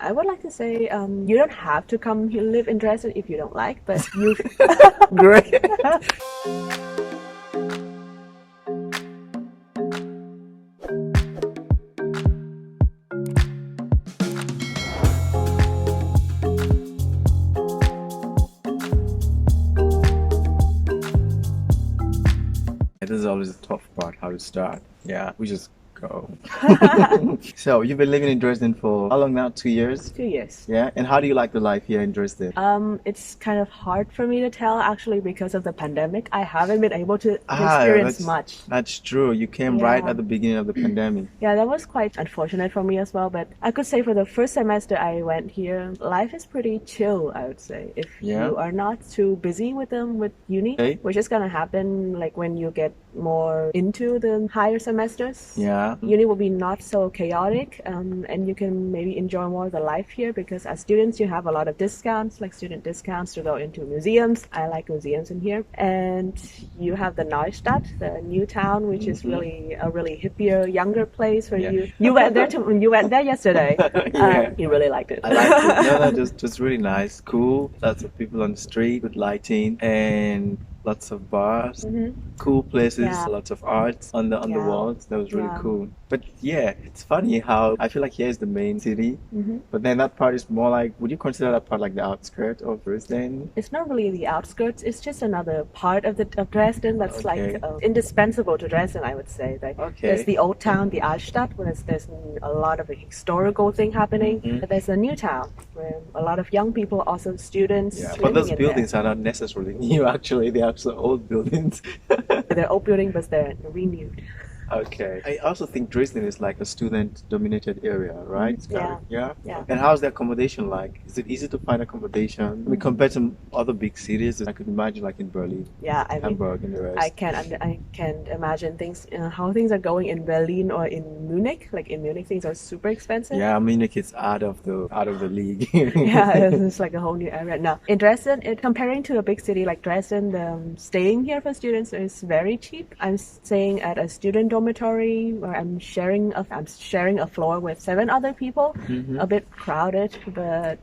I would like to say you don't have to come here, live in Dresden if you don't like, but you. Great. This is always the tough part, how to start. Yeah, we just go. So you've been living in Dresden for how long now? 2 years? 2 years. Yeah, and how do you like the life here in Dresden? It's kind of hard for me to tell actually because of the pandemic. I haven't been able to experience much. That's true. You came right at the beginning of the pandemic. Yeah, that was quite unfortunate for me as well. But I could say for the first semester I went here, life is pretty chill, I would say. If you are not too busy with uni, which is gonna happen like when you get more into the higher semesters. Yeah. Uni will be not so chaotic, and you can maybe enjoy more of the life here because as students you have a lot of discounts, like student discounts to go into museums. I like museums in here. And you have the Neustadt, the new town, which is really a really hippier, younger place where you went there you went there yesterday. You really liked it. I liked it. No, just really nice, cool. Lots of people on the street with lighting and lots of bars, cool places, lots of art on the walls. That was really cool. But yeah, it's funny how I feel like here is the main city, but then that part is more like, would you consider that part like the outskirts of Dresden? It's not really the outskirts. It's just another part of Dresden that's like indispensable to Dresden, I would say. Like, there's the old town, the Altstadt, where there's a lot of historical thing happening. But there's a new town where a lot of young people, also students. Yeah, but those buildings are not necessarily new. Actually, they are so old buildings. They're old buildings, but they're renewed. Okay. I also think Dresden is like a student-dominated area, right? Yeah. And how's the accommodation like? Is it easy to find accommodation? I mean, compared to other big cities, I could imagine like in Berlin, Hamburg, and the rest. I can imagine how things are going in Berlin or in Munich. Like in Munich, things are super expensive. Yeah, Munich is out of the league. Yeah, it's like a whole new area. Now, in Dresden, comparing to a big city like Dresden, staying here for students is very cheap. I'm staying at a student dormitory where I'm sharing a floor with 7 other people. A bit crowded, but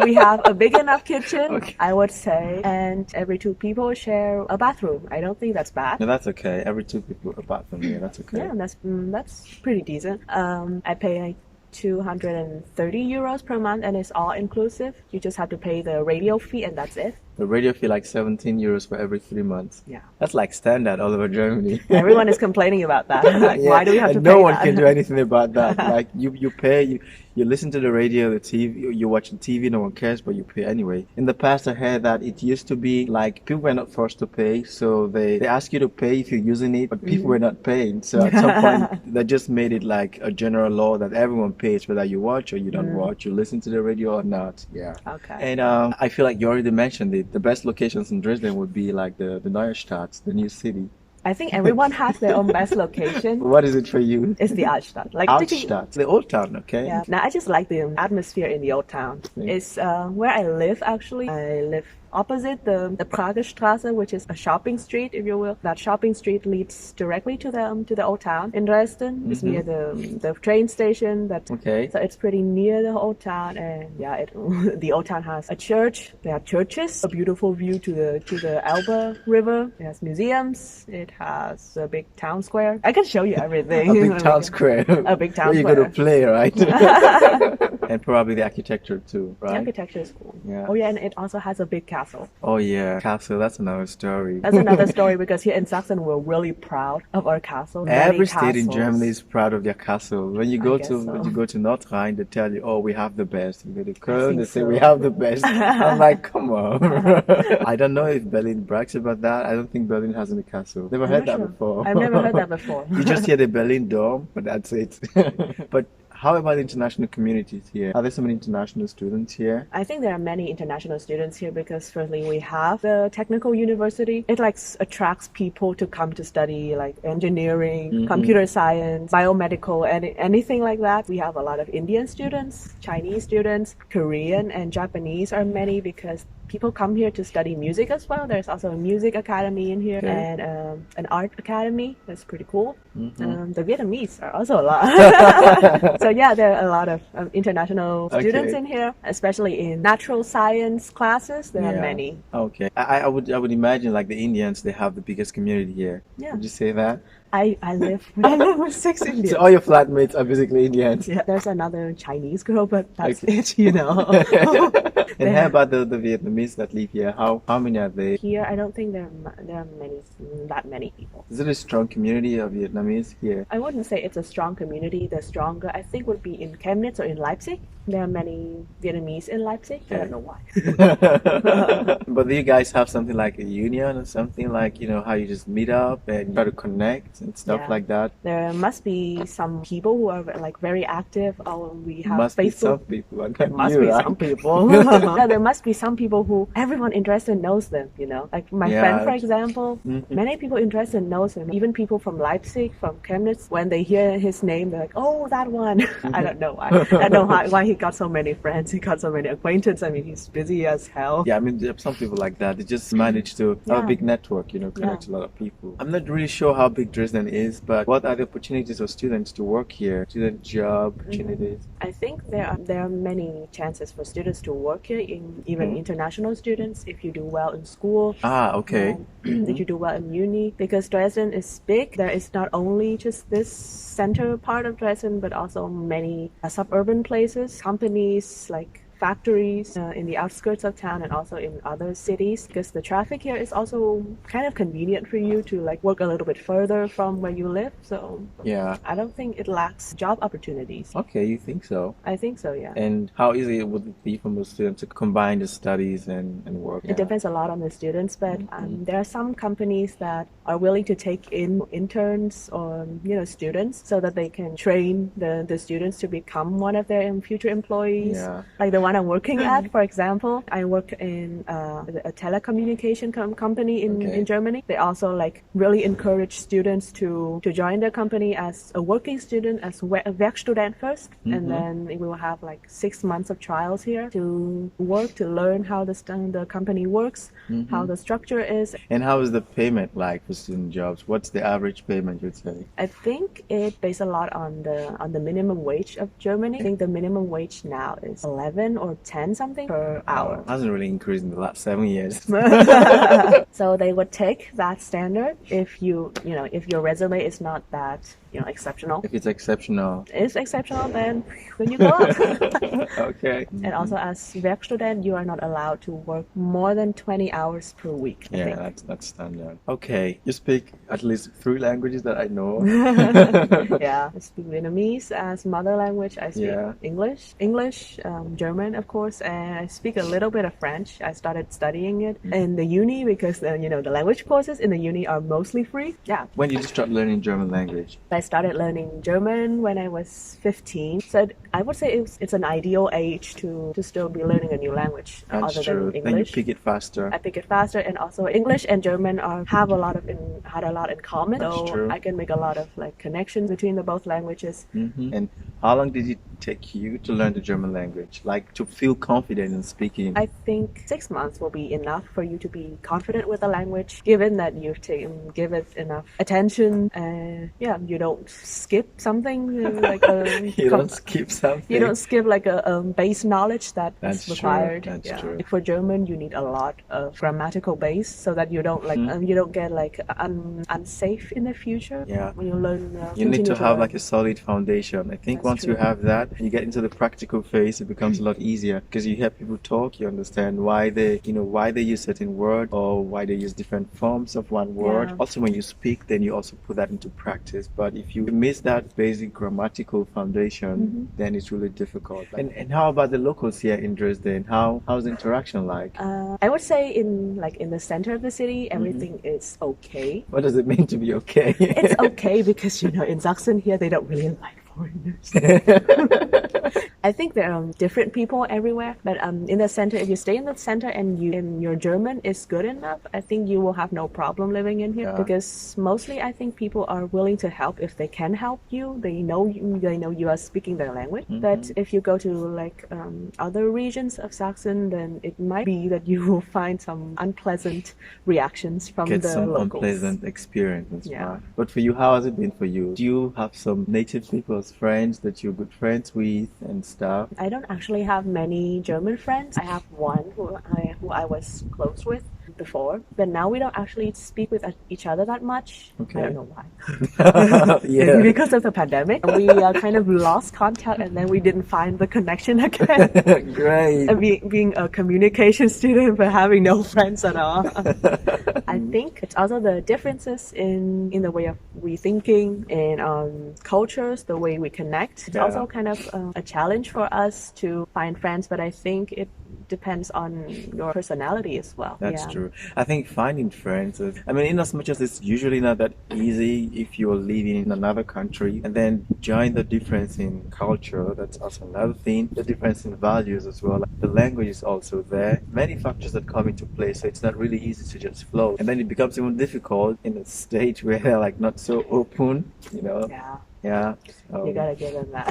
we have a big enough kitchen, I would say, and every 2 people share a bathroom. I don't think that's bad. No, that's okay. Every 2 people a bathroom. Yeah, that's okay. Yeah, that's pretty decent. I pay like 230 euros per month, and it's all inclusive. You just have to pay the radio fee, and that's it. The radio fee like 17 euros for every 3 months. Yeah. That's like standard all over Germany. Everyone is complaining about that. Like, why do we have to pay No one that? can do anything about that. Like you pay, you listen to the radio, the TV, you watch the TV, no one cares, but you pay anyway. In the past, I heard that it used to be like people were not forced to pay, so they ask you to pay if you're using it, but people were not paying. So at some point, they just made it like a general law that everyone pays, whether you watch or you don't watch, you listen to the radio or not. Yeah. Okay. And I feel like you already mentioned it. The best locations in Dresden would be like the Neustadt, the new city. I think everyone has their own best location. What is it for you? It's the Altstadt. Like Altstadt, the old town, okay? Yeah. Now I just like the atmosphere in the old town. It's where I live actually. I live opposite the Prager Straße, which is a shopping street, if you will. That shopping street leads directly to the old town in Dresden. It's near the train station. So it's pretty near the old town, and the old town has a church. There are churches, a beautiful view to the Elbe River. It has museums. It has a big town square. I can show you everything. A big town square. A big town square. Where you're gonna play, right? And probably the architecture too, right? The architecture is cool. Yeah. Oh yeah, and it also has a big castle. Oh yeah, castle. That's another story. That's another story because here in Sachsen we're really proud of our castle. Every state in Germany is proud of their castle. When you go to North Rhine, they tell you, "Oh, we have the best." You go to Köln, they say we have the best. I'm like, come on. I don't know if Berlin brags about that. I don't think Berlin has any castle. Never heard that before. I've never heard that before. You just hear the Berlin Dome, but that's it. But how about international communities here? Are there so many international students here? I think there are many international students here because firstly we have the technical university. It attracts people to come to study like engineering, computer science, biomedical, anything like that. We have a lot of Indian students, Chinese students, Korean and Japanese are many because people come here to study music as well. There's also a music academy in here, Okay. and an art academy. That's pretty cool. Mm-hmm. The Vietnamese are also a lot. So yeah, there are a lot of international students Okay. in here, especially in natural science classes. There are Yeah. many. Okay. I would imagine like the Indians, they have the biggest community here. Yeah. Would you say that? I live with 6 Indians. So all your flatmates are basically Indians. Yeah, there's another Chinese girl, but that's Okay. it, you know. And how about the Vietnamese that live here? How many are they? Here, I don't think there are that many people. Is it a strong community of Vietnamese here? I wouldn't say it's a strong community. The stronger, I think, would be in Chemnitz or in Leipzig. There are many Vietnamese in Leipzig. I don't know why. But do you guys have something like a union or something like, how you just meet up and try to connect and stuff Yeah. like that? There must be some people who are like very active. We have Must be some Facebook. people. Like Must you, be right? some people. Yeah, there must be some people who everyone in Dresden knows them, Like my friend, for example, many people in Dresden knows him. Even people from Leipzig, from Chemnitz, when they hear his name, they're like, oh, that one. I don't know why. I don't know why he got so many friends. He got so many acquaintances. I mean, he's busy as hell. Yeah, I mean, there are some people like that. They just manage to have a Yeah. big network, connect a lot of people. I'm not really sure how big Dresden is, but what are the opportunities for students to work here? Student job opportunities? I think there are many chances for students to work here, even international students, if you do well in school. Ah, okay. If you do well in uni, because Dresden is big. There is not only just this center part of Dresden, but also many suburban places, companies like factories in the outskirts of town and also in other cities, because the traffic here is also kind of convenient for you to like work a little bit further from where you live. So Yeah. I don't think it lacks job opportunities. Okay, you think so? I think so, yeah. And how easy would it be for most students to combine the studies and work? It depends a lot on the students, but there are some companies that are willing to take in interns or students so that they can train the students to become one of their future employees. Yeah. Like the one I'm working at, for example, I work in a telecommunication company in Germany. They also like really encourage students to join their company as a working student, as a Werkstudent first, and then we will have like 6 months of trials here to work, to learn how the company works, how the structure is. And how is the payment like for student jobs? What's the average payment, you'd say? I think it based a lot on the minimum wage of Germany. I think the minimum wage now is 11 or 10 something per hour. Hasn't really increased in the last 7 years. So they would take that standard if if your resume is not that exceptional. If it's exceptional. Is exceptional, then you go up. Okay. And also as Werkstudent, you are not allowed to work more than 20 hours per week. I Yeah, think. that's standard. Okay, you speak at least 3 languages that I know. Yeah, I speak Vietnamese as mother language. I speak English, German, of course, and I speak a little bit of French. I started studying it in the uni because the language courses in the uni are mostly free. Yeah. When did you start learning German language? I started learning German when I was 15. So I would say it's an ideal age to still be learning a new language That's other true. than Then you English. pick it faster. I pick it faster, and also English and German had a lot in common. That's So true. I can make a lot of like connections between the both languages. And how long did it take you to learn the German language? Like to feel confident in speaking? I think 6 months will be enough for you to be confident with the language, given that you've give it enough attention. You don't skip something like You don't skip something. You don't skip like a base knowledge that That's is required. True. That's true. Like for German, you need a lot of grammatical base so that you don't you don't get like unsafe in the future. Yeah. When you learn, You need to have learn. like a solid foundation. I think That's once you true. have that, you get into the practical phase, it becomes a lot easier because you hear people talk, you understand why they use certain word or why they use different forms of one word. Yeah. Also, when you speak, then you also put that into practice. But if you miss that basic grammatical foundation, then it's really difficult. And how about the locals here in Dresden? How's the interaction like? I would say in the center of the city, everything is okay. What does it mean to be okay? It's okay because in Sachsen here they don't really like foreigners. I think there are different people everywhere, but in the center, if you stay in the center and your German is good enough, I think you will have no problem living in here, because mostly I think people are willing to help if they can help you. They know you are speaking their language. But if you go to like other regions of Saxon, then it might be that you will find some unpleasant reactions from Get the some locals. unpleasant experience. Yeah. Right. But for you, how has it been for you? Do you have some native people's friends that you're good friends with and stuff? I don't actually have many German friends. I have one who I was close with before, but now we don't actually speak with each other that much. Okay. I don't know why. Yeah. Maybe because of the pandemic. We kind of lost contact, and then we didn't find the connection again. Great. Being a communication student but having no friends at all. I think it's also the differences in the way of we thinking and cultures, the way we connect. It's also kind of a challenge for us to find friends, but I think it depends on your personality as well. That's true. I think finding friends is, I mean, in as much as it's usually not that easy if you're living in another country, and then join the difference in culture, that's also another thing, the difference in values as well. Like the language is also there. Many factors that come into play, so it's not really easy to just flow. And then it becomes even difficult in a stage where they're like not so open, you know? Yeah. So. You gotta give them that.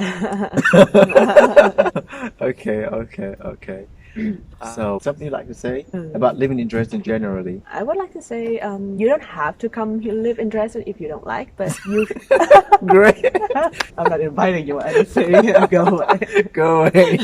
Okay. So, something you'd like to say about living in Dresden generally? I would like to say you don't have to come here, live in Dresden if you don't like, but you... Great. I'm not inviting you, I'm just saying go away. Go away.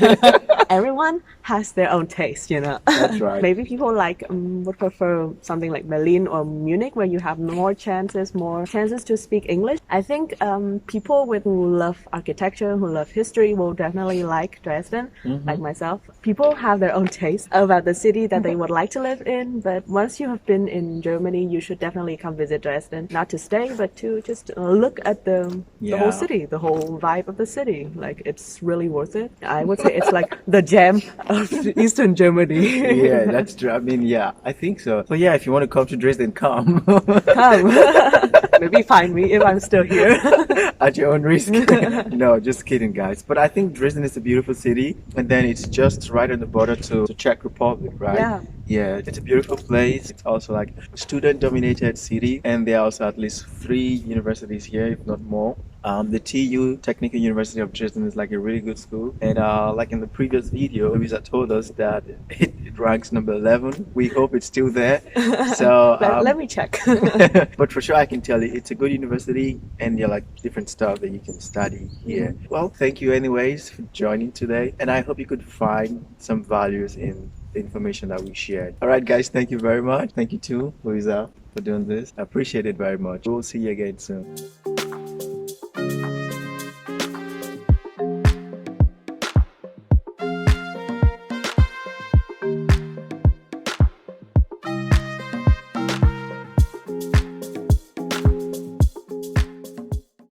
Everyone has their own taste, you know. That's right. Maybe people would prefer something like Berlin or Munich, where you have more chances to speak English. I think people who love architecture, who love history, will definitely like Dresden, like myself. People have their own taste about the city that they would like to live in, but once you have been in Germany, you should definitely come visit Dresden. Not to stay, but to just look at the whole city, the whole vibe of the city. Like, it's really worth it. I would say it's like the gem of Eastern Germany. Yeah, that's true. I mean, yeah, I think so. So yeah, if you want to come to Dresden, come. Come. Maybe find me if I'm still here. At your own risk. No, just kidding, guys. But I think Dresden is a beautiful city, and then it's just right on the border to Czech Republic, right? Yeah, it's a beautiful place. It's also like a student-dominated city, and there are also at least 3 universities here, if not more. The TU, Technical University of Dresden, is like a really good school. And like in the previous video, Louisa told us that it ranks number 11. We hope it's still there. So let me check. But for sure, I can tell you, it's a good university, and there are like different stuff that you can study here. Well, thank you anyways for joining today, and I hope you could find some values in the information that we shared. All right, guys, thank you very much. Thank you too, Louisa, for doing this. I appreciate it very much. We'll see you again soon.